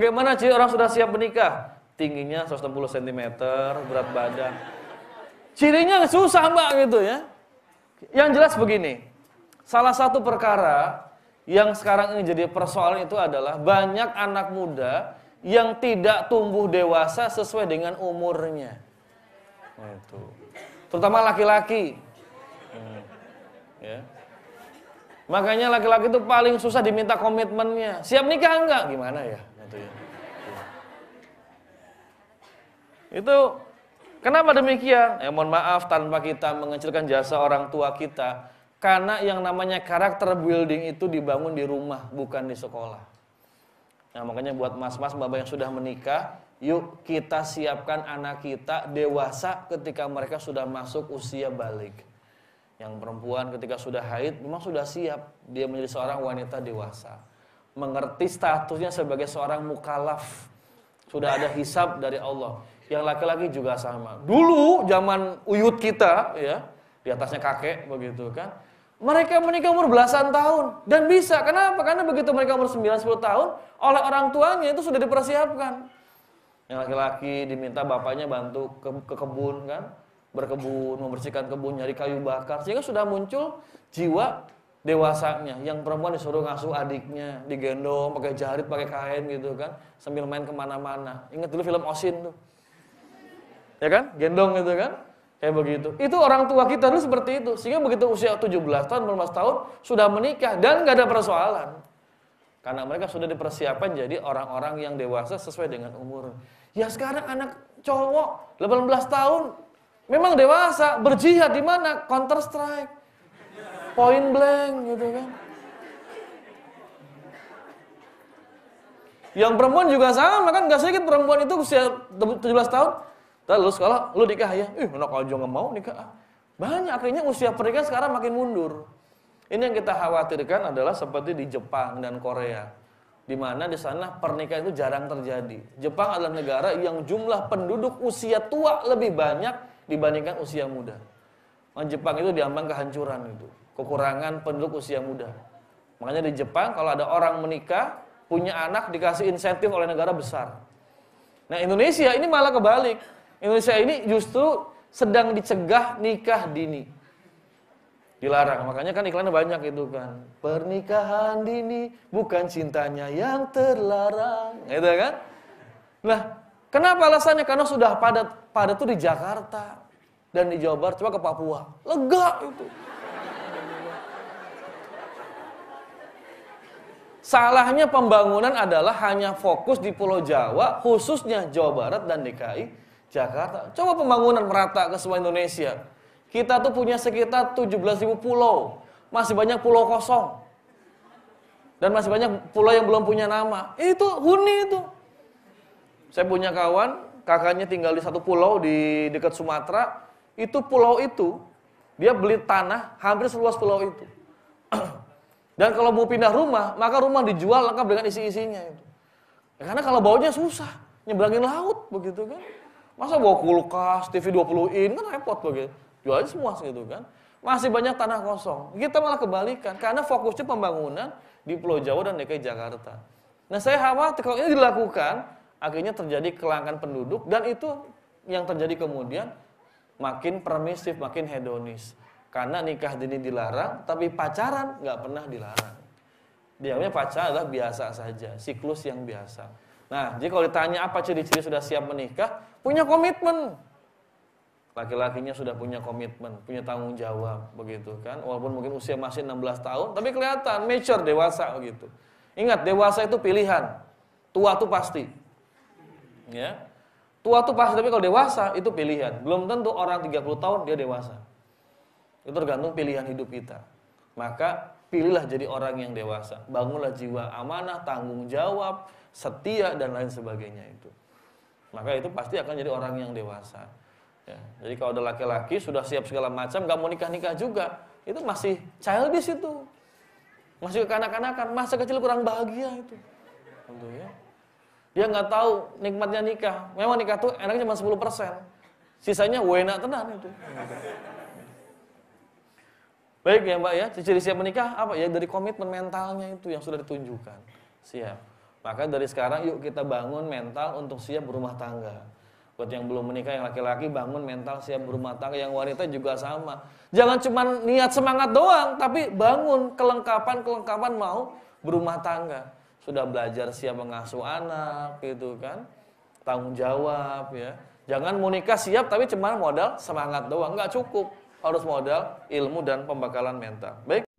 Bagaimana ciri orang sudah siap menikah? Tingginya 160 cm, berat badan. Cirinya susah Mbak gitu ya. Yang jelas begini, salah satu perkara yang sekarang ini jadi persoalan itu adalah banyak anak muda yang tidak tumbuh dewasa sesuai dengan umurnya. Itu. Terutama laki-laki. Ya. Makanya laki-laki itu paling susah diminta komitmennya. Siap nikah enggak? Gimana ya? Gitu ya. Itu kenapa demikian? Mohon maaf tanpa kita mengecilkan jasa orang tua kita. Karena yang namanya karakter building itu dibangun di rumah, bukan di sekolah. Nah makanya buat mas-mas, mbak-mbak yang sudah menikah, yuk kita siapkan anak kita dewasa ketika mereka sudah masuk usia balik. Yang perempuan ketika sudah haid, memang sudah siap. Dia menjadi seorang wanita dewasa. Mengerti statusnya sebagai seorang mukallaf. Sudah ada hisab dari Allah. Yang laki-laki juga sama. Dulu zaman uyut kita ya, di atasnya kakek begitu kan. Mereka menikah umur belasan tahun dan bisa. Kenapa? Karena begitu mereka umur 9-10 tahun, oleh orang tuanya itu sudah dipersiapkan. Yang laki-laki diminta bapaknya bantu ke kebun kan, berkebun, membersihkan kebun, nyari kayu bakar, sehingga sudah muncul jiwa dewasanya. Yang perempuan disuruh ngasuh adiknya, digendong pakai jarit, pakai kain gitu kan, sambil main kemana-mana. Ingat dulu film Osin tuh. Ya kan? Gendong gitu kan? Kayak begitu. Itu orang tua kita dulu seperti itu. Sehingga begitu usia 17 tahun, 18 tahun, sudah menikah dan nggak ada persoalan. Karena mereka sudah dipersiapkan jadi orang-orang yang dewasa sesuai dengan umur. Ya sekarang anak cowok 18 tahun memang dewasa, berjihad di mana? Counter Strike. Point blank gitu kan. Yang perempuan juga sama kan, nggak sedikit perempuan itu usia 17 tahun. Lalu sekolah, lu nikah ya? Enak aja nggak mau nikah. Banyak, akhirnya usia pernikahan sekarang makin mundur. Ini yang kita khawatirkan adalah seperti di Jepang dan Korea. Di mana di sana pernikahan itu jarang terjadi. Jepang adalah negara yang jumlah penduduk usia tua lebih banyak dibandingkan usia muda. Jepang itu diambang kehancuran itu. Kekurangan penduduk usia muda. Makanya di Jepang kalau ada orang menikah, punya anak dikasih insentif oleh negara besar. Nah Indonesia ini malah kebalik. Indonesia ini justru sedang dicegah nikah dini. Dilarang, makanya kan iklannya banyak itu kan. Pernikahan dini bukan cintanya yang terlarang, gitu kan? Nah, kenapa alasannya? Karena sudah padat tuh di Jakarta dan di Jawa Barat, coba ke Papua. Lega itu. Salahnya pembangunan adalah hanya fokus di Pulau Jawa, khususnya Jawa Barat dan DKI Jakarta. Coba pembangunan merata ke semua Indonesia. Kita tuh punya sekitar 17.000 pulau. Masih banyak pulau kosong. Dan masih banyak pulau yang belum punya nama. Itu huni itu. Saya punya kawan, kakaknya tinggal di satu pulau di dekat Sumatera. Itu pulau itu, dia beli tanah hampir seluas pulau itu. Dan kalau mau pindah rumah, maka rumah dijual lengkap dengan isi-isinya itu. Ya, karena kalau baunya susah, nyebrangin laut begitu kan. Masa bawa kulkas, TV 20 in kan repot begitu. Jual aja semua gitu kan. Masih banyak tanah kosong. Kita malah kebalikan karena fokusnya pembangunan di Pulau Jawa dan DKI Jakarta. Nah, saya khawatir kalau ini dilakukan, akhirnya terjadi kelangkaan penduduk dan itu yang terjadi kemudian makin permisif, makin hedonis. Karena nikah dini dilarang, tapi pacaran nggak pernah dilarang. Dianggapnya pacaran adalah biasa saja, siklus yang biasa. Nah, jadi kalau ditanya apa ciri-ciri sudah siap menikah, punya komitmen. Laki-lakinya sudah punya komitmen, punya tanggung jawab, begitu kan. Walaupun mungkin usia masih 16 tahun, tapi kelihatan mature, dewasa begitu. Ingat, dewasa itu pilihan. Tua itu pasti. Ya. Tua itu pasti, tapi kalau dewasa itu pilihan. Belum tentu orang 30 tahun dia dewasa. Itu tergantung pilihan hidup kita. Maka pilihlah jadi orang yang dewasa. Bangunlah jiwa amanah, tanggung jawab, setia dan lain sebagainya itu. Maka itu pasti akan jadi orang yang dewasa. Ya, jadi kalau ada laki-laki sudah siap segala macam, nggak mau nikah-nikah juga, itu masih childish itu, masih kekanak-kanakan, masa kecil kurang bahagia itu. Tentu ya. Dia nggak tahu nikmatnya nikah. Memang nikah tuh enaknya cuma 10%, sisanya wena tenan itu. Baik ya Mbak ya, ciri siap menikah apa ya? Dari komitmen mentalnya itu yang sudah ditunjukkan. Siap. Maka dari sekarang yuk kita bangun mental untuk siap berumah tangga. Buat yang belum menikah, yang laki-laki bangun mental siap berumah tangga, yang wanita juga sama. Jangan cuma niat semangat doang, tapi bangun kelengkapan mau berumah tangga. Sudah belajar siap mengasuh anak gitu kan. Tanggung jawab ya. Jangan mau nikah siap tapi cuma modal semangat doang, nggak cukup. Harus modal ilmu dan pembekalan mental. Baik.